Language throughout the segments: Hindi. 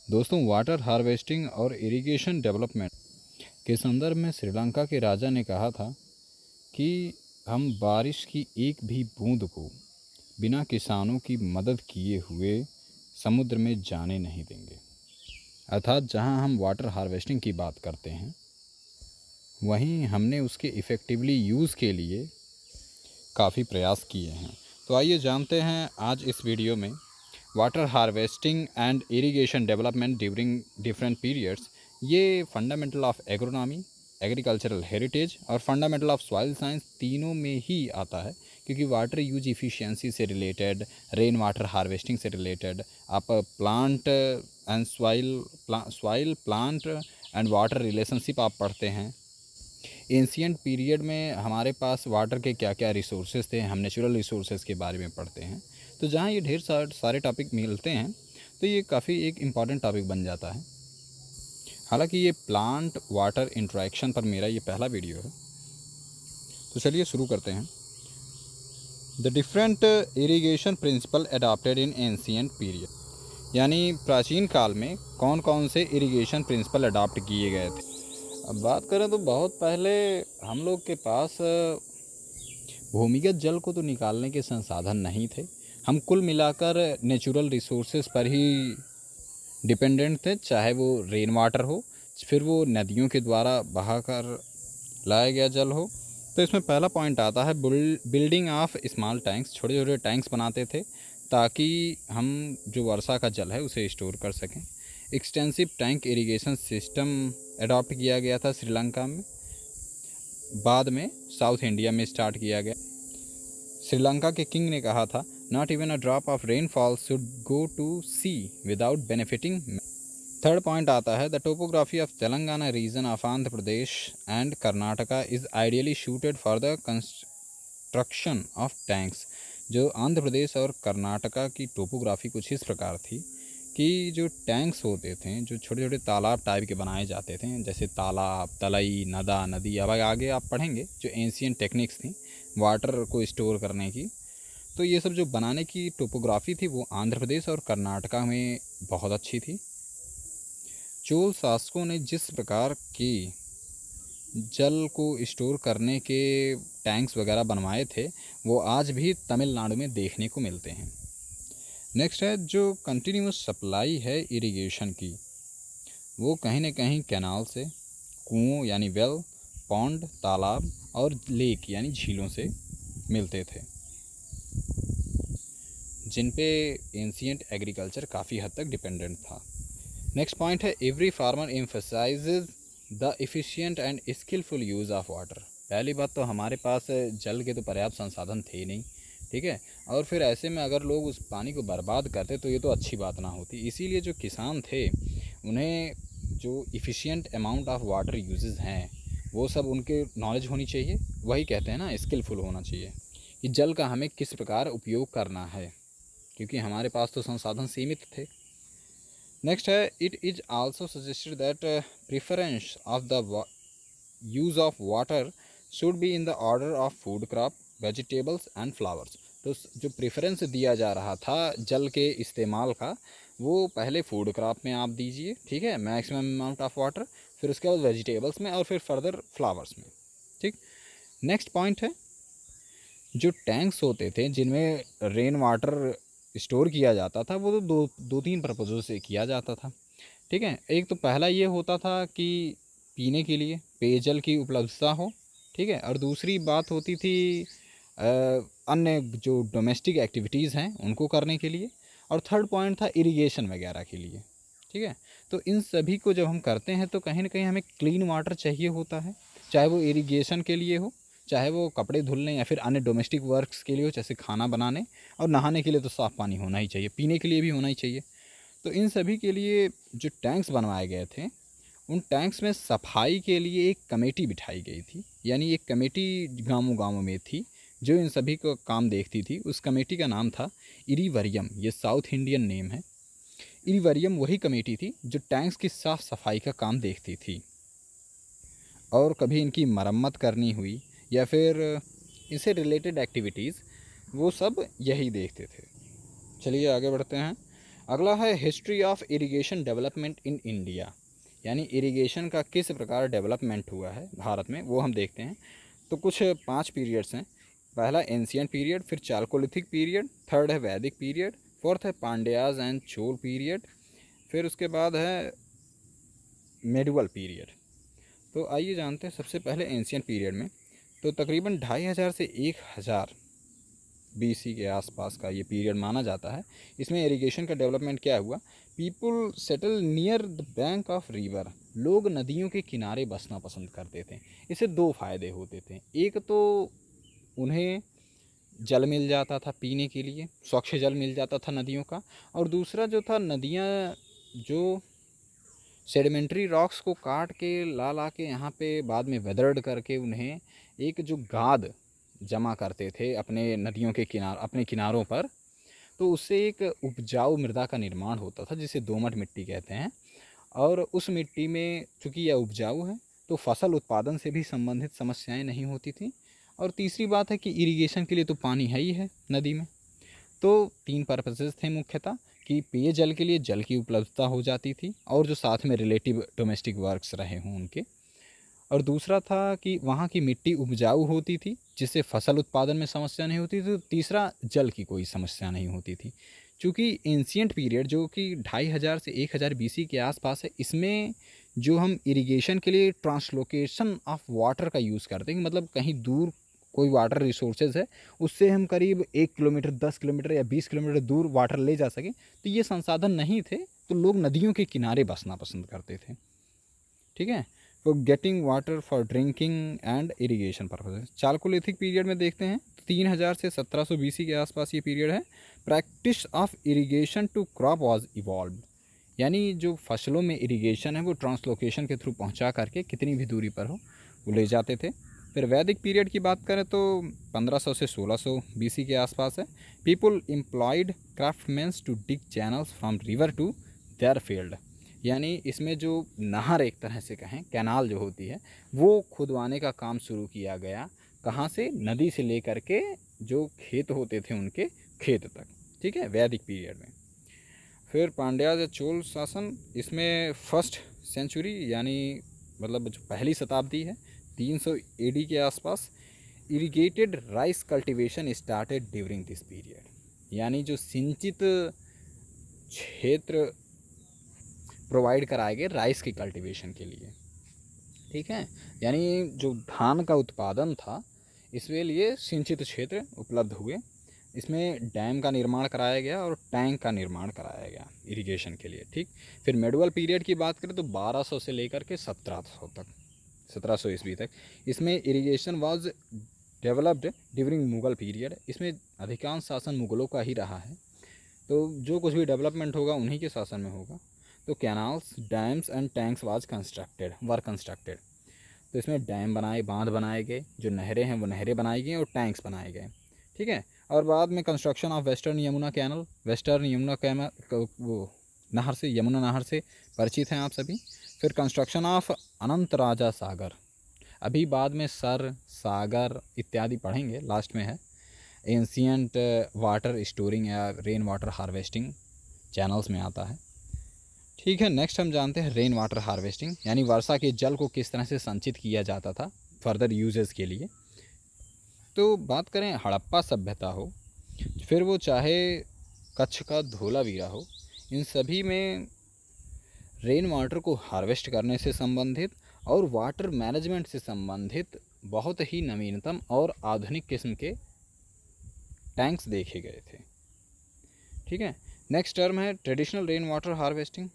दोस्तों, वाटर हार्वेस्टिंग और इरिगेशन डेवलपमेंट के संदर्भ में श्रीलंका के राजा ने कहा था कि हम बारिश की एक भी बूंद को बिना किसानों की मदद किए हुए समुद्र में जाने नहीं देंगे। अर्थात जहां हम वाटर हार्वेस्टिंग की बात करते हैं, वहीं हमने उसके इफ़ेक्टिवली यूज़ के लिए काफ़ी प्रयास किए हैं। तो आइए जानते हैं आज इस वीडियो में water harvesting and irrigation development during different periods. ये fundamental of agronomy, agricultural heritage और फंडामेंटल ऑफ सॉइल साइंस तीनों में ही आता है, क्योंकि वाटर यूज इफ़िशियंसी से रिलेटेड, रेन वाटर हार्वेस्टिंग से रिलेटेड, आप plant and soil plant and water relationship आप पढ़ते हैं। एंशियंट पीरियड में हमारे पास वाटर के क्या क्या रिसोर्सेज थे, हम नेचुरल रिसोर्सेज के बारे में पढ़ते हैं। तो जहाँ ये ढेर सारे टॉपिक मिलते हैं, तो ये काफ़ी एक इम्पॉर्टेंट टॉपिक बन जाता है। हालांकि ये प्लांट वाटर इंटरेक्शन पर मेरा ये पहला वीडियो है, तो चलिए शुरू करते हैं। The different irrigation principle adopted in ancient period, यानी प्राचीन काल में कौन कौन से इरिगेशन प्रिंसिपल अडॉप्ट किए गए थे। अब बात करें तो बहुत पहले हम लोग के पास भूमिगत जल को तो निकालने के संसाधन नहीं थे। हम कुल मिलाकर नेचुरल रिसोर्सेज पर ही डिपेंडेंट थे, चाहे वो रेन वाटर हो, फिर वो नदियों के द्वारा बहाकर लाया गया जल हो। तो इसमें पहला पॉइंट आता है बिल्डिंग ऑफ स्मॉल टैंक्स। छोटे छोटे टैंक्स बनाते थे ताकि हम जो वर्षा का जल है उसे स्टोर कर सकें। Extensive tank irrigation system adopt किया गया था श्रीलंका में, बाद में साउथ इंडिया में स्टार्ट किया गया। श्रीलंका के किंग ने कहा था, not even a drop of rainfall should go to sea without benefiting. Third point आता है, the topography of Telangana region of Andhra Pradesh and Karnataka is ideally suited for the construction of tanks. जो आंध्र प्रदेश और कर्नाटका की टोपोग्राफी कुछ इस प्रकार थी कि जो टैंक्स होते थे, जो छोटे छोटे तालाब टाइप के बनाए जाते थे, जैसे तालाब, तलई, नदा, नदी, अब आगे आप पढ़ेंगे जो एंशियंट टेक्निक्स थी वाटर को स्टोर करने की। तो ये सब जो बनाने की टोपोग्राफी थी वो आंध्र प्रदेश और कर्नाटका में बहुत अच्छी थी। चोल शासकों ने जिस प्रकार की जल को स्टोर करने के टैंक्स वगैरह बनवाए थे, वो आज भी तमिलनाडु में देखने को मिलते हैं। नेक्स्ट है जो कंटिन्यूस सप्लाई है इरिगेशन की, वो कहीं ना कहीं कैनाल से, कुओं यानी वेल, पॉन्ड तालाब और लेक यानी झीलों से मिलते थे, जिन पे एंशियंट एग्रीकल्चर काफ़ी हद तक डिपेंडेंट था। नेक्स्ट पॉइंट है, every farmer emphasises the efficient and skilful use of water. पहली बात तो हमारे पास जल के तो पर्याप्त संसाधन थे नहीं, ठीक है, और फिर ऐसे में अगर लोग उस पानी को बर्बाद करते तो ये तो अच्छी बात ना होती। इसीलिए जो किसान थे उन्हें जो efficient amount of water uses हैं वो सब उनके नॉलेज होनी चाहिए। वही कहते हैं ना, स्किलफुल होना चाहिए कि जल का हमें किस प्रकार उपयोग करना है, क्योंकि हमारे पास तो संसाधन सीमित थे। नेक्स्ट है, it is also suggested that preference of the use of water should be in the order of food crop, vegetables and flowers. तो जो प्रेफरेंस दिया जा रहा था जल के इस्तेमाल का, वो पहले फूड क्रॉप में आप दीजिए, ठीक है, मैक्सिमम अमाउंट ऑफ वाटर, फिर उसके बाद वेजिटेबल्स में और फिर फर्दर फ्लावर्स में, ठीक। नेक्स्ट पॉइंट है, जो टैंक्स होते थे जिनमें रेन वाटर स्टोर किया जाता था, वो तो दो तीन पर्पज़ों से किया जाता था, ठीक है। एक तो पहला ये होता था कि पीने के लिए पेयजल की उपलब्धता हो, ठीक है, और दूसरी बात होती थी अन्य जो डोमेस्टिक एक्टिविटीज़ हैं उनको करने के लिए, और थर्ड पॉइंट था इरिगेशन वगैरह के लिए, ठीक है। तो इन सभी को जब हम करते हैं तो कहीं ना कहीं हमें क्लीन वाटर चाहिए होता है, चाहे वो इरिगेशन के लिए हो, चाहे वो कपड़े धुलने या फिर अन्य डोमेस्टिक वर्क्स के लिए हो, जैसे खाना बनाने, और नहाने के लिए तो साफ़ पानी होना ही चाहिए, पीने के लिए भी होना ही चाहिए। तो इन सभी के लिए जो टैंक्स बनवाए गए थे, उन टैंक्स में सफाई के लिए एक कमेटी बिठाई गई थी, यानी एक कमेटी गाँवों गाँवों में थी जो इन सभी को काम देखती थी। उस कमेटी का नाम था इरीवरियम, ये साउथ इंडियन नेम है। इरीवरियम वही कमेटी थी जो टैंक्स की साफ़ सफाई का काम देखती थी, और कभी इनकी मरम्मत करनी हुई या फिर इनसे रिलेटेड एक्टिविटीज़, वो सब यही देखते थे। चलिए आगे बढ़ते हैं। अगला है history of irrigation development in India, यानी इरिगेशन का किस प्रकार डेवलपमेंट हुआ है भारत में, वो हम देखते हैं। तो कुछ 5 पीरियड्स हैं। पहला एंशियंट पीरियड, फिर चालकोलिथिक पीरियड, थर्ड है वैदिक पीरियड, फोर्थ है पांड्याज एंड चोल पीरियड, फिर उसके बाद है मेडिवल पीरियड। तो आइए जानते हैं सबसे पहले एंशियंट पीरियड में। तो तकरीबन 2500 से 1000 BC के आसपास का ये पीरियड माना जाता है। इसमें इरिगेशन का डेवलपमेंट क्या हुआ, people settle near the bank of river, लोग नदियों के किनारे बसना पसंद करते थे। इससे 2 फ़ायदे होते थे, एक तो उन्हें जल मिल जाता था पीने के लिए, स्वच्छ जल मिल जाता था नदियों का, और दूसरा जो था, नदियाँ जो सेडिमेंट्री रॉक्स को काट के ला ला के यहाँ पे बाद में वेदर्ड करके उन्हें एक जो गाद जमा करते थे अपने नदियों के अपने किनारों पर, तो उससे एक उपजाऊ मृदा का निर्माण होता था जिसे दोमट मिट्टी कहते हैं। और उस मिट्टी में चूँकि यह उपजाऊ है तो फसल उत्पादन से भी संबंधित समस्याएं नहीं होती थी। और तीसरी बात है कि इरिगेशन के लिए तो पानी है ही है नदी में। तो 3 पर्पसेस थे मुख्यतः, कि पेयजल के लिए जल की उपलब्धता हो जाती थी, और जो साथ में रिलेटिव डोमेस्टिक वर्क्स रहे हों उनके, और दूसरा था कि वहाँ की मिट्टी उपजाऊ होती थी जिससे फसल उत्पादन में समस्या नहीं होती थी, तो तीसरा जल की कोई समस्या नहीं होती थी। चूँकि एंशियंट पीरियड जो कि 2500 से 1000 BC के आसपास है, इसमें जो हम इरिगेशन के लिए ट्रांसलोकेशन ऑफ वाटर का यूज़ करते हैं, मतलब कहीं दूर कोई वाटर रिसोर्सेज है उससे हम करीब 1 किलोमीटर, 10 किलोमीटर या 20 किलोमीटर दूर वाटर ले जा सकें, तो ये संसाधन नहीं थे, तो लोग नदियों के किनारे बसना पसंद करते थे। ठीक है, तो getting water for drinking and irrigation purpose. Chalcolithic period में देखते हैं, 3000 से 1700 BC के आसपास ये पीरियड है। Practice of irrigation to crop was evolve, यानी जो फसलों में इरिगेशन है वो ट्रांसलोकेशन के थ्रू पहुंचा करके कितनी भी दूरी पर हो वो ले जाते थे। फिर वैदिक पीरियड की बात करें तो 1500 से 1600 BC के आसपास है। People employed craftsmans to dig channels from river to their field, यानी इसमें जो नहर एक तरह से कहें, कैनाल जो होती है, वो खुदवाने का काम शुरू किया गया। कहाँ से, नदी से लेकर के जो खेत होते थे उनके खेत तक। ठीक है, वैदिक पीरियड में। फिर पांड्याज या चोल शासन, इसमें फर्स्ट सेंचुरी यानी मतलब जो पहली शताब्दी है, 300 AD के आसपास, irrigated rice cultivation started during this period, यानी जो सिंचित क्षेत्र प्रोवाइड कराए गए राइस की कल्टीवेशन के लिए। ठीक है, यानी जो धान का उत्पादन था इसके लिए सिंचित क्षेत्र उपलब्ध हुए। इसमें डैम का निर्माण कराया गया और टैंक का निर्माण कराया गया इरिगेशन के लिए। ठीक, फिर मेडुअल पीरियड की बात करें तो 1200 से लेकर के 1700 तक, 1700 ईस्वी तक, इसमें irrigation was developed during Mughal period. इसमें अधिकांश शासन मुग़लों का ही रहा है, तो जो कुछ भी डेवलपमेंट होगा उन्हीं के शासन में होगा। तो canals, dams and tanks were constructed, तो इसमें डैम बनाए, बांध बनाए गए, जो नहरें हैं वो नहरें बनाई गई और टैंक्स बनाए गए। ठीक है, और बाद में construction of Western Yamuna Canal, Western Yamuna Canal वो नहर से, यमुना नहर से परिचित हैं आप सभी। फिर कंस्ट्रक्शन ऑफ अनंत राजा सागर, अभी बाद में सर, सागर इत्यादि पढ़ेंगे, लास्ट में है। एंशियंट वाटर स्टोरिंग या रेन वाटर हार्वेस्टिंग चैनल्स में आता है। ठीक है, नेक्स्ट हम जानते हैं रेन वाटर हार्वेस्टिंग, यानी वर्षा के जल को किस तरह से संचित किया जाता था फर्दर यूजेस के लिए। तो बात करें हड़प्पा सभ्यता हो, फिर वो चाहे कच्छ का धोलावीरा हो, इन सभी में रेन वाटर को हार्वेस्ट करने से संबंधित और वाटर मैनेजमेंट से संबंधित बहुत ही नवीनतम और आधुनिक किस्म के टैंक्स देखे गए थे। ठीक है, नेक्स्ट टर्म है ट्रेडिशनल रेन वाटर हार्वेस्टिंग।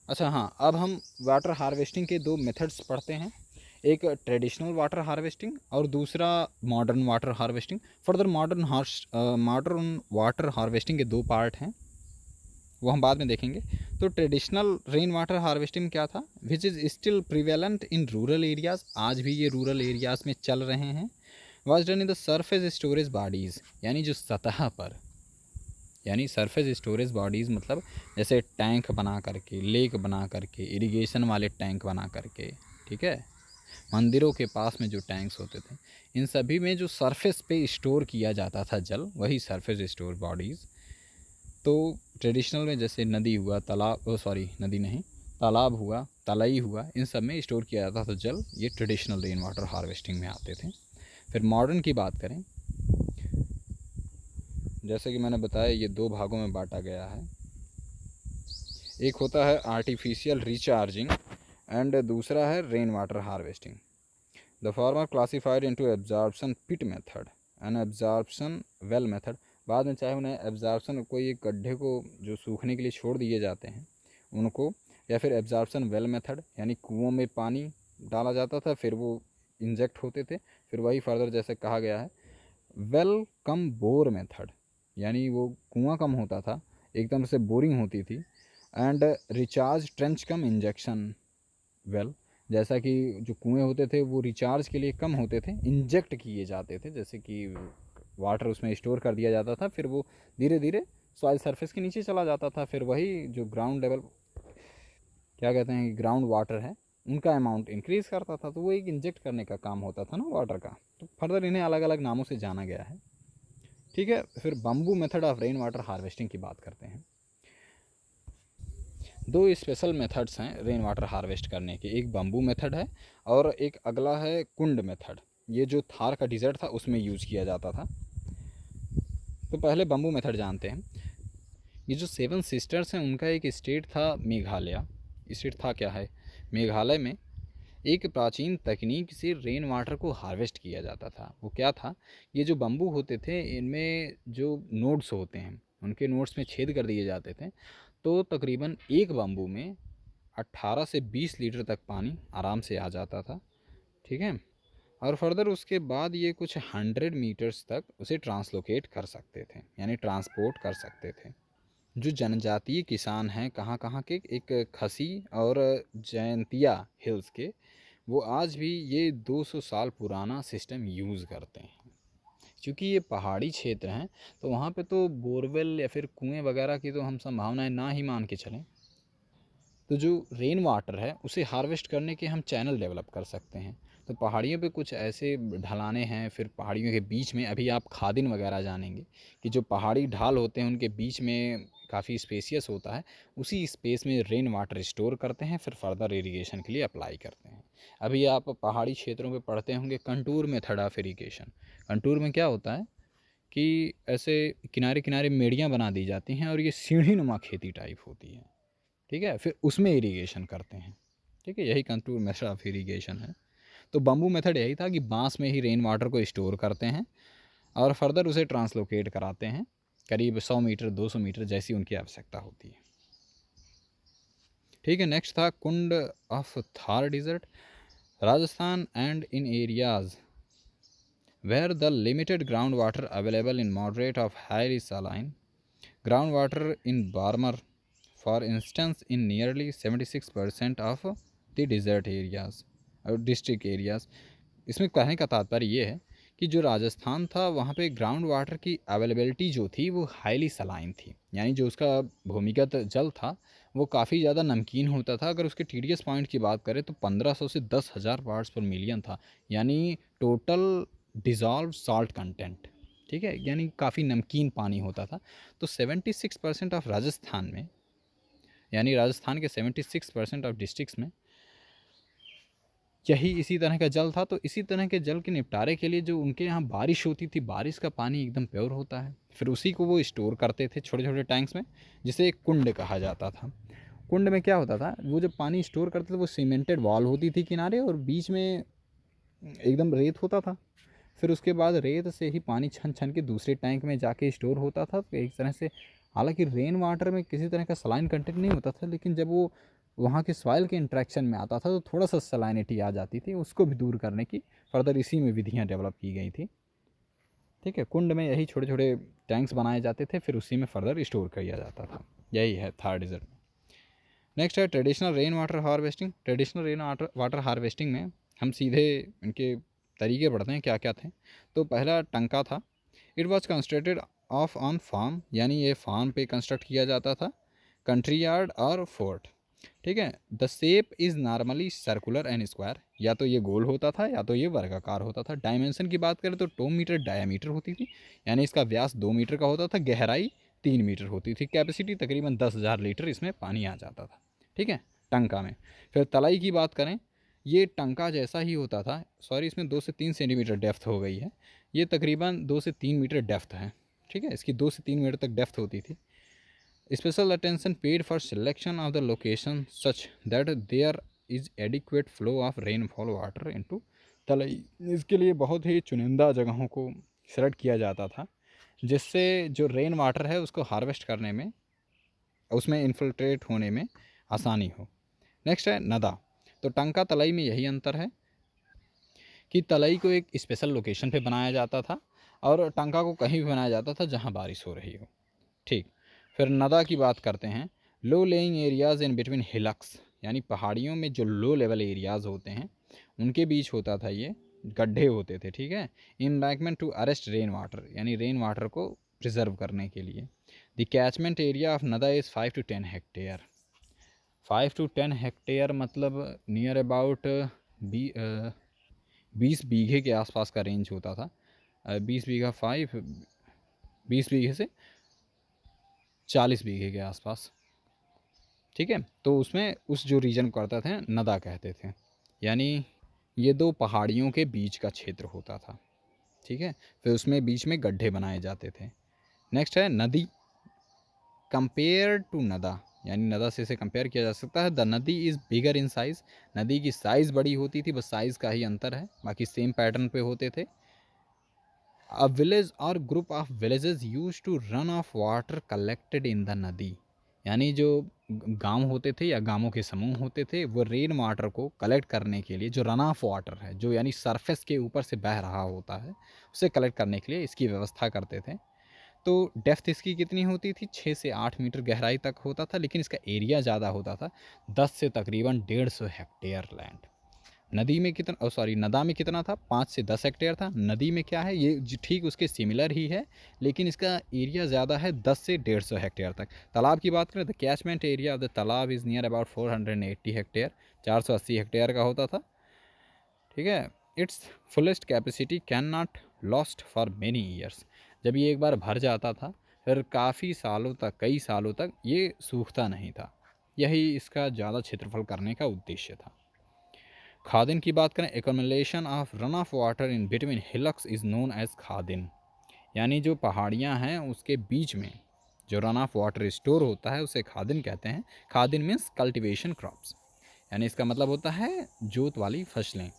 अच्छा हाँ, अब हम वाटर हार्वेस्टिंग के 2 मेथड्स पढ़ते हैं, एक ट्रेडिशनल वाटर हार्वेस्टिंग और दूसरा modern water harvesting. Further modern water harvesting के 2 पार्ट हैं, वो हम बाद में देखेंगे। तो ट्रेडिशनल रेन वाटर हार्वेस्टिंग क्या था, which is still prevalent in rural areas, आज भी ये रूरल एरियाज़ में चल रहे हैं। Was done in the surface storage bodies, यानी जो सतह पर, यानी सरफेस स्टोरेज बॉडीज़ मतलब जैसे टैंक बना करके, लेक बना करके, इरिगेशन वाले टैंक बना करके। ठीक है, मंदिरों के पास में जो टैंक्स होते थे, इन सभी में जो सरफेस पे स्टोर किया जाता था जल, वही सरफेस स्टोर बॉडीज़। तो ट्रेडिशनल में जैसे नदी हुआ, तालाब, सॉरी नदी नहीं, तालाब हुआ, तलाई हुआ, इन सब में स्टोर किया जाता था जल। ये ट्रेडिशनल रेन वाटर हार्वेस्टिंग में आते थे। फिर मॉडर्न की बात करें, जैसे कि मैंने बताया ये दो भागों में बांटा गया है। एक होता है आर्टिफिशियल रिचार्जिंग एंड दूसरा है rain water harvesting. The former classified into absorption pit method and absorption well method. बाद में चाहे उन्हें एब्जॉर्प्शन, कोई एक गड्ढे को जो सूखने के लिए छोड़ दिए जाते हैं उनको, या फिर एब्जॉर्प्शन वेल मेथड यानी कुओं में पानी डाला जाता था फिर वो इंजेक्ट होते थे, फिर वही फर्दर जैसे कहा गया है वेल कम बोर मेथड, यानी वो कुआं कम होता था, एकदम से बोरिंग होती थी, and recharge trench come injection well, जैसा कि जो कुएं होते थे वो रिचार्ज के लिए कम होते थे, इंजेक्ट किए जाते थे, जैसे कि वाटर उसमें स्टोर कर दिया जाता था, फिर वो धीरे धीरे सॉइल सरफेस के नीचे चला जाता था, फिर वही जो ग्राउंड लेवल क्या कहते हैं कि ग्राउंड वाटर है उनका अमाउंट इंक्रीज़ करता था। तो वो एक इंजेक्ट करने का काम होता था ना वाटर का। तो फर्दर इन्हें अलग अलग नामों से जाना गया है। ठीक है, फिर bamboo method of rain water harvesting की बात करते हैं। दो स्पेशल मेथड्स हैं रेन वाटर हार्वेस्ट करने के, एक बम्बू मेथड है और एक अगला है कुंड मेथड। ये जो थार का डिज़र्ट था उसमें यूज़ किया जाता था। तो पहले बम्बू मेथड जानते हैं। ये जो सेवन सिस्टर्स हैं उनका एक स्टेट था मेघालय। स्टेट था क्या है, मेघालय में एक प्राचीन तकनीक से रेन वाटर को हार्वेस्ट किया जाता था। वो क्या था, ये जो बम्बू होते थे इनमें जो नोड्स होते हैं उनके नोड्स में छेद कर दिए जाते थे, तो तकरीबन एक बम्बू में 18 से 20 लीटर तक पानी आराम से आ जाता था। ठीक है, और फर्दर उसके बाद ये कुछ 100 मीटर्स तक उसे ट्रांसलोकेट कर सकते थे, यानी ट्रांसपोर्ट कर सकते थे। जो जनजातीय किसान हैं कहाँ कहाँ के, एक खसी और जयंतिया हिल्स के, वो आज भी ये 200 साल पुराना सिस्टम यूज़ करते हैं। क्योंकि ये पहाड़ी क्षेत्र हैं तो वहाँ पे तो बोरवेल या फिर कुएं वगैरह की तो हम संभावनाएं ना ही मान के चलें। तो जो रेन वाटर है उसे हार्वेस्ट करने के हम चैनल डेवलप कर सकते हैं। तो पहाड़ियों पे कुछ ऐसे ढलाने हैं, फिर पहाड़ियों के बीच में अभी आप खादिन वगैरह जानेंगे कि जो पहाड़ी ढाल होते हैं उनके बीच में काफ़ी स्पेसियस होता है, उसी स्पेस में रेन वाटर स्टोर करते हैं, फिर फर्दर इरीगेशन के लिए अप्लाई करते हैं। अभी आप पहाड़ी क्षेत्रों में पढ़ते होंगे contour method of irrigation. Contour में क्या होता है कि ऐसे किनारे किनारे मेड़ियाँ बना दी जाती हैं और ये सीढ़ी नुमा खेती टाइप होती है। ठीक है, फिर उसमें इरीगेशन करते हैं। ठीक है, यही कंटूर मेथड ऑफ इरीगेशन है। तो बम्बू मेथड यही था कि बांस में ही रेन वाटर को स्टोर करते हैं और फर्दर उसे ट्रांसलोकेट कराते हैं करीब 100 मीटर 200 मीटर जैसी उनकी आवश्यकता होती है। ठीक है, नेक्स्ट था kund of Thar desert, Rajasthan and in areas where the limited ground water available in moderate of highly saline ground water in Barmer for instance in nearly 76% of the desert areas और डिस्ट्रिक्ट एरियाज। इसमें कहने का तात्पर्य ये है कि जो राजस्थान था वहाँ पे ग्राउंड वाटर की अवेलेबिलिटी जो थी वो हाईली सलाइन थी, यानी जो उसका भूमिगत जल था वो काफ़ी ज़्यादा नमकीन होता था। अगर उसके टीडीएस पॉइंट की बात करें तो 1500 से 10,000 पार्ट्स पर मिलियन था, यानी टोटल डिज़ॉल्व सॉल्ट कंटेंट। ठीक है, यानी काफ़ी नमकीन पानी होता था। तो 76% ऑफ राजस्थान में, यानी राजस्थान के 76% ऑफ डिस्ट्रिक्ट्स में यही इसी तरह का जल था। तो इसी तरह के जल के निपटारे के लिए जो उनके यहाँ बारिश होती थी, बारिश का पानी एकदम प्योर होता है, फिर उसी को वो स्टोर करते थे छोटे छोटे टैंक्स में, जिसे एक कुंड कहा जाता था। कुंड में क्या होता था, वो जब पानी स्टोर करते थे वो सीमेंटेड वॉल होती थी किनारे और बीच में एकदम रेत होता था। फिर उसके बाद रेत से ही पानी छन छन के दूसरे टैंक में जाके स्टोर होता था। तो एक तरह से, हालांकि रेन वाटर में किसी तरह का सलाइन कंटेंट नहीं होता था, लेकिन जब वो वहाँ के सॉइल के इंट्रैक्शन में आता था तो थोड़ा सा सलाइनिटी आ जाती थी, उसको भी दूर करने की फर्दर इसी में विधियाँ डेवलप की गई थी। ठीक है, कुंड में यही छोटे छोटे टैंक्स बनाए जाते थे, फिर उसी में फर्दर स्टोर किया जाता था। यही है थार डिजर्ट में। नेक्स्ट है traditional rain water harvesting. Traditional rain water harvesting में हम सीधे इनके तरीके पढ़ते हैं क्या क्या थे। तो पहला टंका था। It was constructed of on farm, यानी ये फार्म पे कंस्ट्रक्ट किया जाता था, कंट्री यार्ड और फोर्ट। ठीक है, the shape is normally circular and square, या तो ये गोल होता था या तो ये वर्गाकार होता था। डायमेंशन की बात करें तो 2 मीटर डायमीटर होती थी, यानी इसका व्यास 2 मीटर का होता था, गहराई 3 मीटर होती थी। कैपेसिटी तकरीबन 10,000 लीटर इसमें पानी आ जाता था, ठीक है, टंका में। फिर तलाई की बात करें, ये टंका जैसा ही होता था, सॉरी इसमें 2 से 3 सेंटीमीटर डेप्थ हो गई है, ये तकरीबन 2 से 3 मीटर डेप्थ है, ठीक है, इसकी 2 से 3 मीटर तक डेप्थ होती थी। Special attention paid for selection of the location such that there is adequate flow of rainfall water into talai. इसके लिए बहुत ही चुनिंदा जगहों को सेलेक्ट किया जाता था, जिससे जो रेन वाटर है उसको हार्वेस्ट करने में, उसमें इन्फिल्ट्रेट होने में आसानी हो। नेक्स्ट है नदा। तो टंका तलई में यही अंतर है कि तलई को एक स्पेशल लोकेशन पे बनाया जाता था और टंका को कहीं भी बनाया जाता था जहाँ बारिश हो रही हो, ठीक। फिर नदा की बात करते हैं। Low lying areas in between hillocks, यानी पहाड़ियों में जो लो लेवल एरियाज़ होते हैं उनके बीच होता था, ये गड्ढे होते थे, ठीक है। Embankment to arrest rain water, यानी रेन वाटर को प्रिजर्व करने के लिए। The catchment area of nada is 5 to 10 hectare. 5 to 10 hectare मतलब नियर अबाउट 20 बीघे के आसपास का रेंज होता था। 20 बीघा 20 बीघे से 40 बीघे के आसपास, ठीक है। तो उसमें उस जो रीजन को करते थे नदा कहते थे, यानी ये दो पहाड़ियों के बीच का क्षेत्र होता था, ठीक है। फिर उसमें बीच में गड्ढे बनाए जाते थे। नेक्स्ट है नदी। कंपेयर टू नदा, यानी नदा से इसे कंपेयर किया जा सकता है। द नदी इज़ बिगर इन साइज़, नदी की साइज़ बड़ी होती थी, बस साइज़ का ही अंतर है, बाकी सेम पैटर्न पे होते थे। अ विलेज और group of villages use to run of water collected in the नदी, यानी जो गांव होते थे या गांवों के समूह होते थे वो रेन वाटर को कलेक्ट करने के लिए, जो रन ऑफ वाटर है, जो यानी सरफेस के ऊपर से बह रहा होता है, उसे कलेक्ट करने के लिए इसकी व्यवस्था करते थे। तो डेप्थ इसकी कितनी होती थी, 6 से 8 मीटर गहराई तक होता था, लेकिन इसका एरिया ज़्यादा होता था, 10 से तकरीबन 150 हेक्टेयर लैंड। नदी में कितना, सॉरी नदा में कितना था, 5 से 10 हेक्टेयर था। नदी में क्या है, ये ठीक उसके सिमिलर ही है, लेकिन इसका एरिया ज़्यादा है, 10 से 150 हेक्टेयर तक। तालाब की बात करें, the catchment area of the talab is near about 480 hectare, 480 hectare का होता था, ठीक है। Its fullest capacity can not lost for many years, जब ये एक बार भर जाता था फिर काफ़ी सालों तक, कई सालों तक ये सूखता नहीं था। यही इसका ज़्यादा क्षेत्रफल करने का उद्देश्य था। खादिन की बात करें, accumulation of run of water in between hillocks is known as khadin, यानी जो पहाड़ियाँ हैं उसके बीच में जो रन ऑफ वाटर स्टोर होता है उसे खादिन कहते हैं। खादिन मीन्स कल्टीवेशन क्रॉप्स, यानी इसका मतलब होता है जोत वाली फसलें।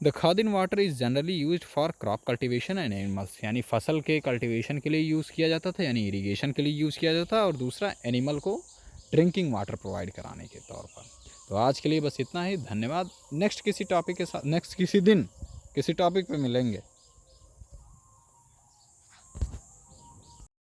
The khadin water is generally use for crop cultivation and animals, यानी फसल के कल्टीवेशन के लिए यूज़ किया जाता था, यानी इरीगेशन के लिए यूज़ किया जाता था, और दूसरा एनिमल को ड्रिंकिंग वाटर प्रोवाइड कराने के तौर पर। तो आज के लिए बस इतना ही, धन्यवाद। नेक्स्ट किसी टॉपिक के साथ, नेक्स्ट किसी दिन किसी टॉपिक पे मिलेंगे।